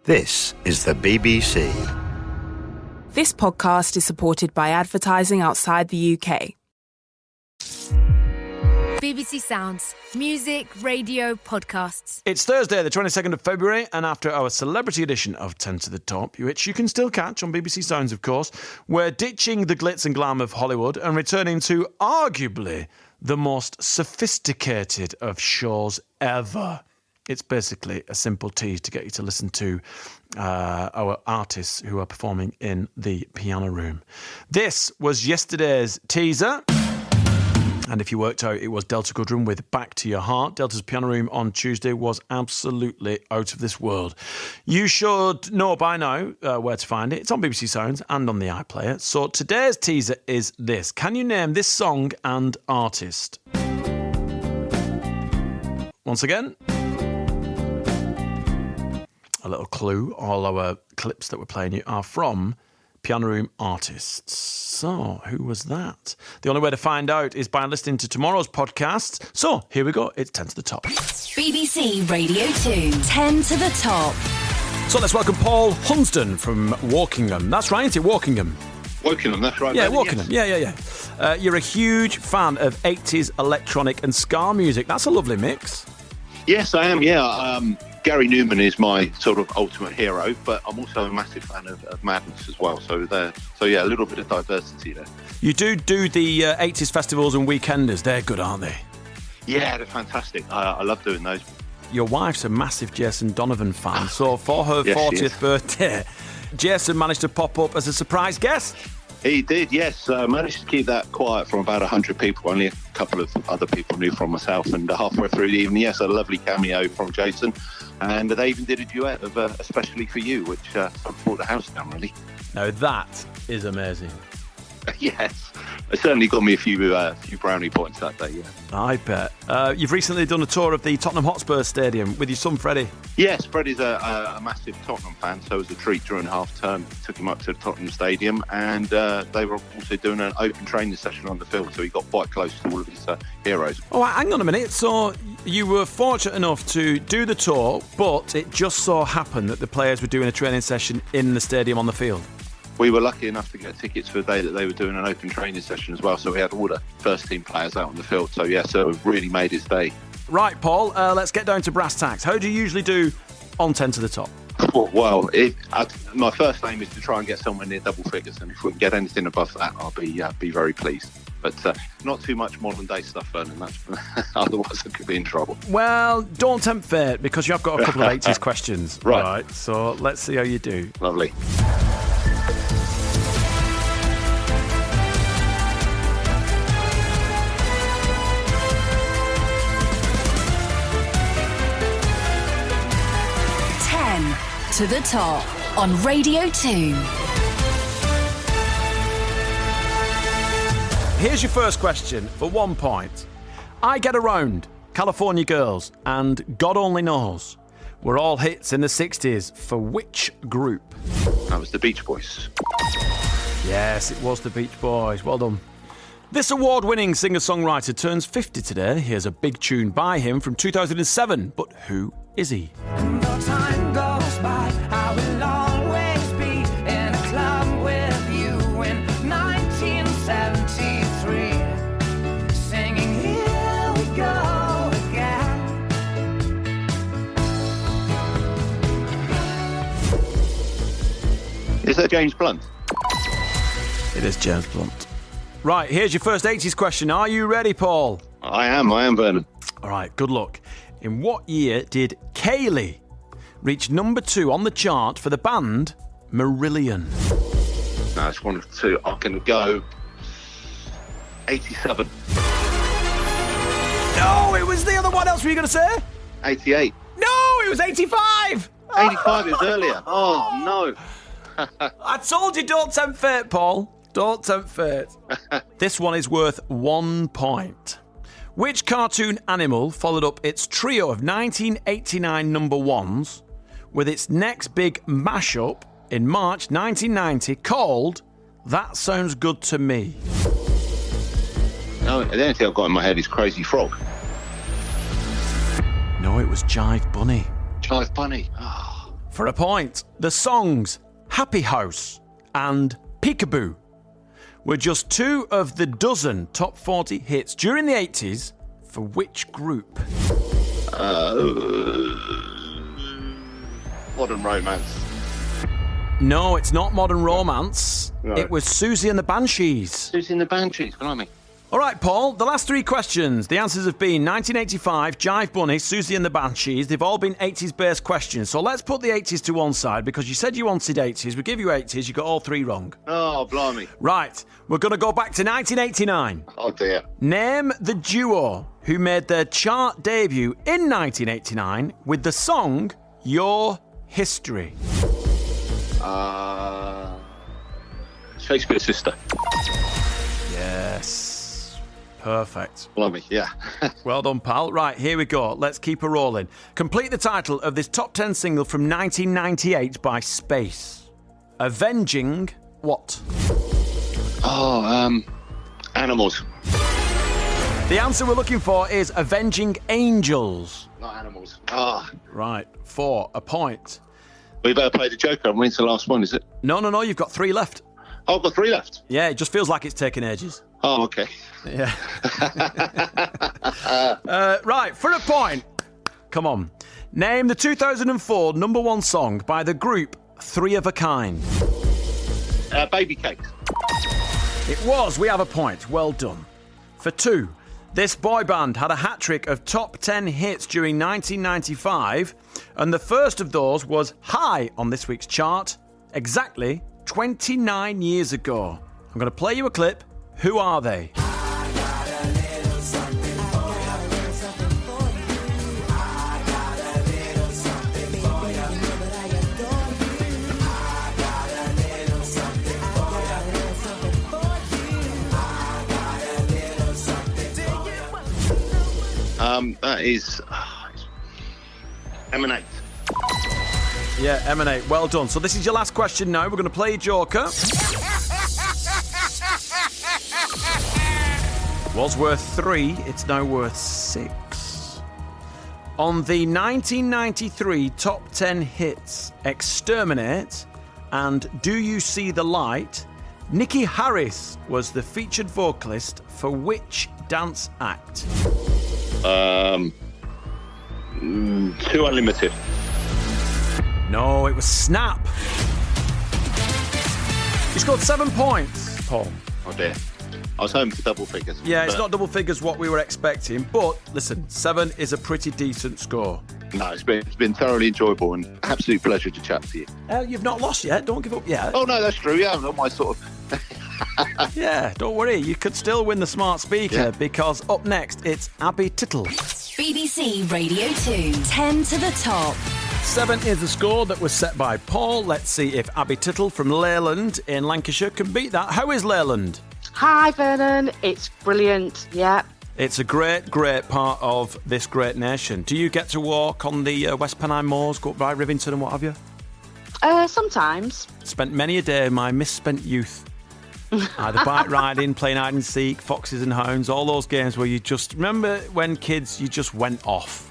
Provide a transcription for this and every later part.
This is the BBC. This podcast is supported by advertising outside the UK. BBC Sounds. Music, radio, podcasts. It's Thursday, the 22nd of February, and after our celebrity edition of 10 to the Top, which you can still catch on BBC Sounds, of course, we're ditching the glitz and glam of Hollywood and returning to arguably the most sophisticated of shows ever. It's basically a simple tease to get you to listen to our artists who are performing in the piano room. This was yesterday's teaser. And if you worked out, it was Delta Goodrem with Back to Your Heart. Delta's piano room on Tuesday was absolutely out of this world. You should know by now where to find it. It's on BBC Sounds and on the iPlayer. So today's teaser is this. Can you name this song and artist? Once again, a little clue. All our clips that we're playing you are from piano room artists. So, who was that? The only way to find out is by listening to tomorrow's podcast. So, here we go. It's 10 to the Top. BBC Radio 2. 10 to the Top. So, let's welcome Paul Hunsdon from Wokingham. That's right, isn't it? Wokingham. Wokingham, that's right. Yeah, Wokingham. Yes. Yeah. You're a huge fan of 80s electronic and ska music. That's a lovely mix. Yes, I am, yeah. Gary Newman is my sort of ultimate hero, but I'm also a massive fan of Madness as well. So yeah, a little bit of diversity there. You do the 80s festivals and weekenders. They're good, aren't they? Yeah, they're fantastic. I love doing those. Your wife's a massive Jason Donovan fan, so for her Yes, 40th birthday, Jason managed to pop up as a surprise guest. He did, yes. Managed to keep that quiet from about 100 people. Only a couple of other people knew from myself. And halfway through the evening, yes, a lovely cameo from Jason. And they even did a duet of Especially For You, which sort of brought the house down, really. Now that is amazing. Yes. It certainly got me a few brownie points that day, yeah. I bet. You've recently done a tour of the Tottenham Hotspur Stadium with your son Freddie. Yes, Freddie's a massive Tottenham fan, so as a treat during half-term, took him up to the Tottenham Stadium, and they were also doing an open training session on the field, so he got quite close to all of his heroes. Oh, hang on a minute. So you were fortunate enough to do the tour, but it just so happened that the players were doing a training session in the stadium on the field. We were lucky enough to get tickets for the day that they were doing an open training session as well, so we had all the first-team players out on the field. So, yeah, so it really made his day. Right, Paul, let's get down to brass tacks. How do you usually do on 10 to the Top? Well, my first aim is to try and get somewhere near double figures, and if we can get anything above that, I'll be very pleased. But not too much modern-day stuff, Vernon. Otherwise, I could be in trouble. Well, don't tempt fate, because you have got a couple of 80s questions. Right. So let's see how you do. Lovely. To the Top on Radio 2. Here's your first question for 1 point. I Get Around, California Girls, and God Only Knows were all hits in the 60s for which group? That was the Beach Boys. Yes, it was the Beach Boys. Well done. This award-winning singer-songwriter turns 50 today. Here's a big tune by him from 2007. But who is he? No time goes by, I will always be in a club with you in 1973, singing Here We Go Again. Is that James Blunt? It is James Blunt. Right, here's your first 80s question. Are you ready, Paul? I am, Vernon. All right, good luck. In what year did Kaylee reach number 2 on the chart for the band Marillion? No, it's 1 of 2. I can go 87. No, it was the other one. Else were you going to say? 88. No, it was 85. 85 is earlier. Oh, no. I told you, don't tempt fate, Paul. Don't tempt fate. This one is worth 1 point. Which cartoon animal followed up its trio of 1989 number ones with its next big mashup in March 1990 called That Sounds Good to Me? No, the only thing I've got in my head is Crazy Frog. No, it was Jive Bunny. Jive Bunny. Oh. For a point, the songs Happy House and Peekaboo were just 2 of the dozen top 40 hits during the 80s for which group? Modern Romance. No, it's not Modern Romance. No. It was Susie and the Banshees. Who's in the Banshees? Blimey. All right, Paul, the last 3 questions. The answers have been 1985, Jive Bunny, Susie and the Banshees. They've all been 80s-based questions. So let's put the 80s to one side because you said you wanted 80s. We give you 80s. You got all 3 wrong. Oh, blimey. Right, we're going to go back to 1989. Oh, dear. Name the duo who made their chart debut in 1989 with the song Your History. Shakespeare's Sister. Yes. Perfect. Blimey, yeah. Well done, pal. Right, here we go. Let's keep her rolling. Complete the title of this top 10 single from 1998 by Space. Avenging what? Oh, Animals. The answer we're looking for is Avenging Angels. Not Animals. Ah. Right, 4, a point. We better play the Joker and when's the last one, is it? No, you've got 3 left. Oh, I've got 3 left. Yeah, it just feels like it's taken ages. Oh, okay. Yeah. Right, for a point. Come on. Name the 2004 number 1 song by the group 3 of a Kind. Baby Cakes. It was. We have a point. Well done. For 2, this boy band had a hat-trick of top 10 hits during 1995, and the first of those was high on this week's chart exactly 29 years ago. I'm going to play you a clip. Who are they? That is Emanate. Yeah, Emanate. Well done. So this is your last question now. We're going to play Joker. Was worth 3. It's now worth 6. On the 1993 top 10 hits, Exterminate and Do You See the Light, Nikki Harris was the featured vocalist for which dance act? 2 Unlimited. No, it was Snap. You scored 7 points, Paul. Oh dear. I was hoping for double figures. Yeah, it's not double figures what we were expecting, but listen, 7 is a pretty decent score. No, it's been thoroughly enjoyable and absolute pleasure to chat to you. You've not lost yet. Don't give up yet. Oh no, that's true. Yeah, I'm not my sort of. Yeah, don't worry. You could still win the smart speaker because up next it's Abi Tittle. BBC Radio 2, 10 to the top. 7 is the score that was set by Paul. Let's see if Abi Tittle from Leyland in Lancashire can beat that. How is Leyland? Hi, Vernon. It's brilliant. Yeah. It's a great, great part of this great nation. Do you get to walk on the West Pennine Moors, go up by Rivington and what have you? Sometimes. Spent many a day of my misspent youth. Either bike riding, playing hide and seek, foxes and hounds, all those games where you just... Remember when kids, you just went off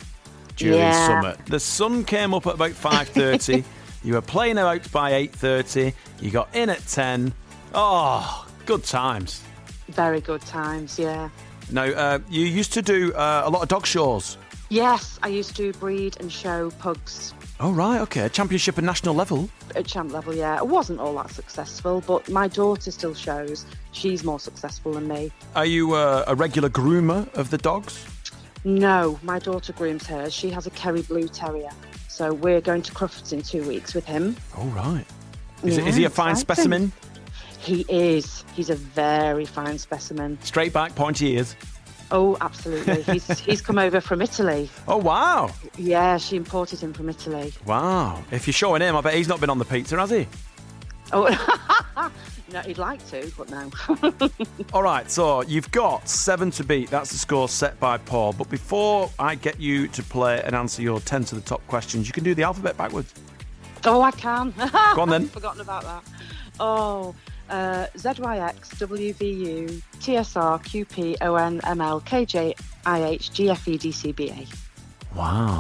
during summer? The sun came up at about 5:30. You were playing out by 8:30. You got in at 10. Oh, good times. Very good times, yeah. Now, you used to do a lot of dog shows. Yes, I used to breed and show pugs. Oh, right, OK. Championship and national level? At champ level, yeah. It wasn't all that successful, but my daughter still shows. She's more successful than me. Are you a regular groomer of the dogs? No, my daughter grooms hers. She has a Kerry Blue Terrier. So we're going to Crufts in 2 weeks with him. Oh, right. Is he a fine specimen? He is. He's a very fine specimen. Straight back, pointy ears? Oh, absolutely. He's come over from Italy. Oh, wow. Yeah, she imported him from Italy. Wow. If you're showing him, I bet he's not been on the pizza, has he? Oh, no, he'd like to, but no. All right, so you've got 7 to beat. That's the score set by Paul. But before I get you to play and answer your 10 to the top questions, you can do the alphabet backwards. Oh, I can. Go on then. I've forgotten about that. Oh, ZYX, WVU, TSR, QP, ON, ML, KJ, IH, GFE, DCBA. Wow.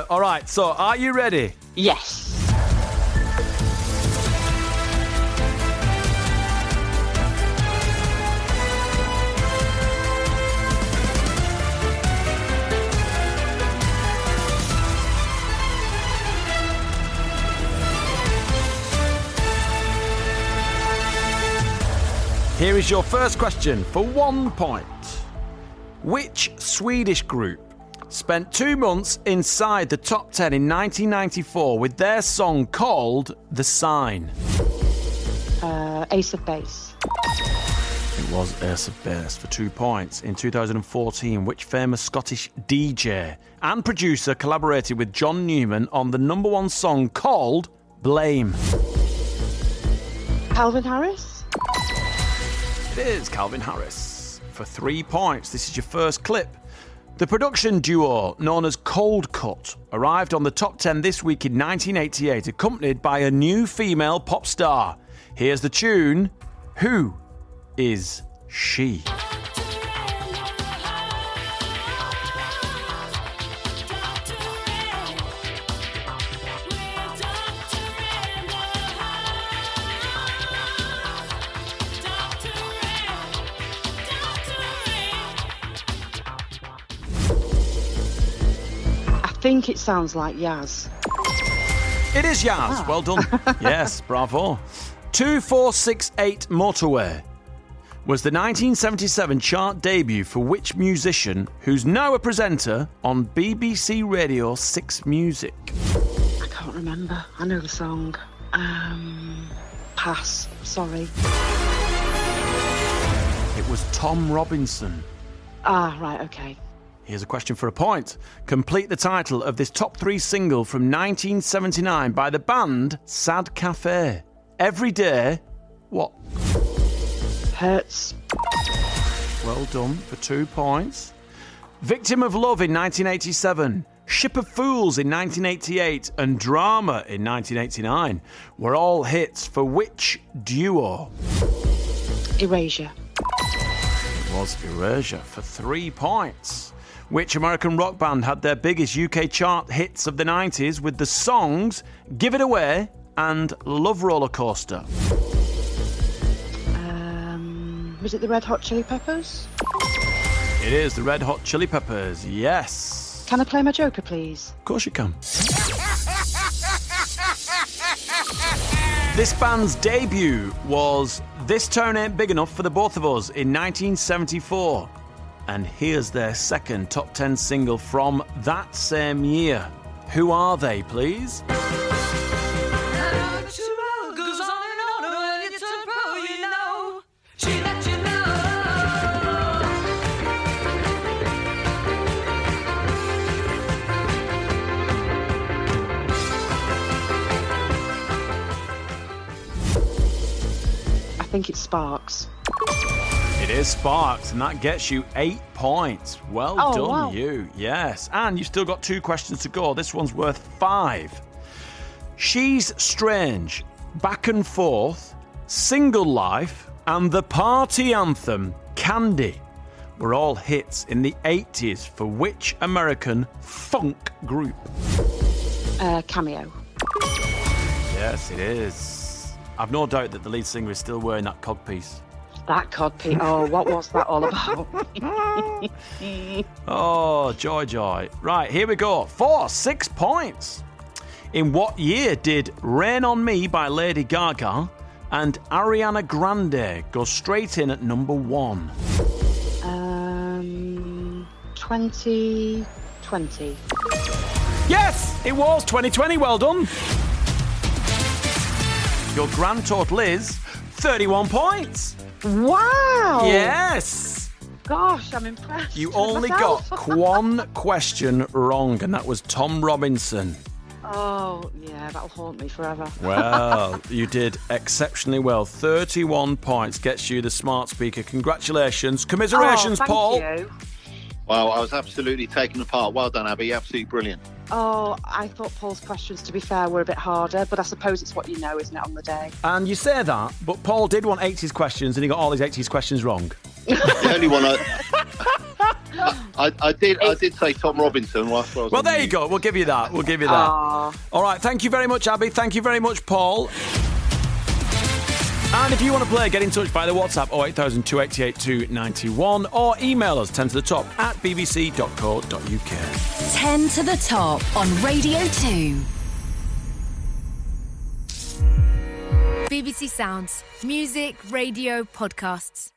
All right, so are you ready? Yes. Here is your first question for 1 point. Which Swedish group spent 2 months inside the top 10 in 1994 with their song called The Sign? Ace of Base. It was Ace of Base for 2 points. In 2014, which famous Scottish DJ and producer collaborated with John Newman on the number 1 song called Blame? Calvin Harris. It is Calvin Harris for 3 points. This is your first clip. The production duo known as Cold Cut arrived on the top 10 this week in 1988, accompanied by a new female pop star. Here's the tune. Who is she? I think it sounds like Yaz. It is Yaz. Well done. Yes, bravo. 2468 Motorway was the 1977 chart debut for which musician who's now a presenter on BBC Radio 6 Music? I can't remember. I know the song. Pass. Sorry. It was Tom Robinson. Ah, right, okay. Here's a question for a point. Complete the title of this top 3 single from 1979 by the band Sad Cafe. Every day, what? Hurts. Well done for 2 points. Victim of Love in 1987, Ship of Fools in 1988, and Drama in 1989 were all hits for which duo? Erasure. It was Erasure for 3 points. Which American rock band had their biggest UK chart hits of the 90s with the songs Give It Away and Love Roller Coaster? Was it the Red Hot Chili Peppers? It is the Red Hot Chili Peppers, yes. Can I play my Joker, please? Of course you can. This band's debut was This Town Ain't Big Enough for the Both of Us in 1974. And here's their second top 10 single from that same year. Who are they, please? I think it's Sparks. It is Sparks, and that gets you 8 points. Well done, wow. you. Yes, and you've still got 2 questions to go. This one's worth 5. She's Strange, Back and Forth, Single Life, and the party anthem, Candy, were all hits in the 80s for which American funk group? Cameo. Yes, it is. I've no doubt that the lead singer is still wearing that codpiece. That codpiece. Oh, what was that all about? Oh, joy. Right, here we go. 6 points. In what year did Rain on Me by Lady Gaga and Ariana Grande go straight in at number 1? 2020. Yes, it was 2020. Well done. Your grand total is 31 points. Wow. Yes. Gosh, I'm impressed. You with only myself. got one question wrong, and that was Tom Robinson. Oh, yeah, that'll haunt me forever. Well, you did exceptionally well. 31 points gets you the smart speaker. Congratulations. Commiserations, thank Paul. You. Wow, I was absolutely taken apart. Well done, Abby. Absolutely brilliant. Oh, I thought Paul's questions, to be fair, were a bit harder, but I suppose it's what you know, isn't it, on the day? And you say that, but Paul did want 80s questions, and he got all his 80s questions wrong. The only one I did say Tom Robinson whilst I was Well, on there mute. you go. We'll give you that. All right. Thank you very much, Abby. Thank you very much, Paul. And if you want to play, get in touch by the WhatsApp 08000 288 291 or email us 10 to the top at bbc.co.uk. 10 to the top on Radio 2. BBC Sounds. Music, radio, podcasts.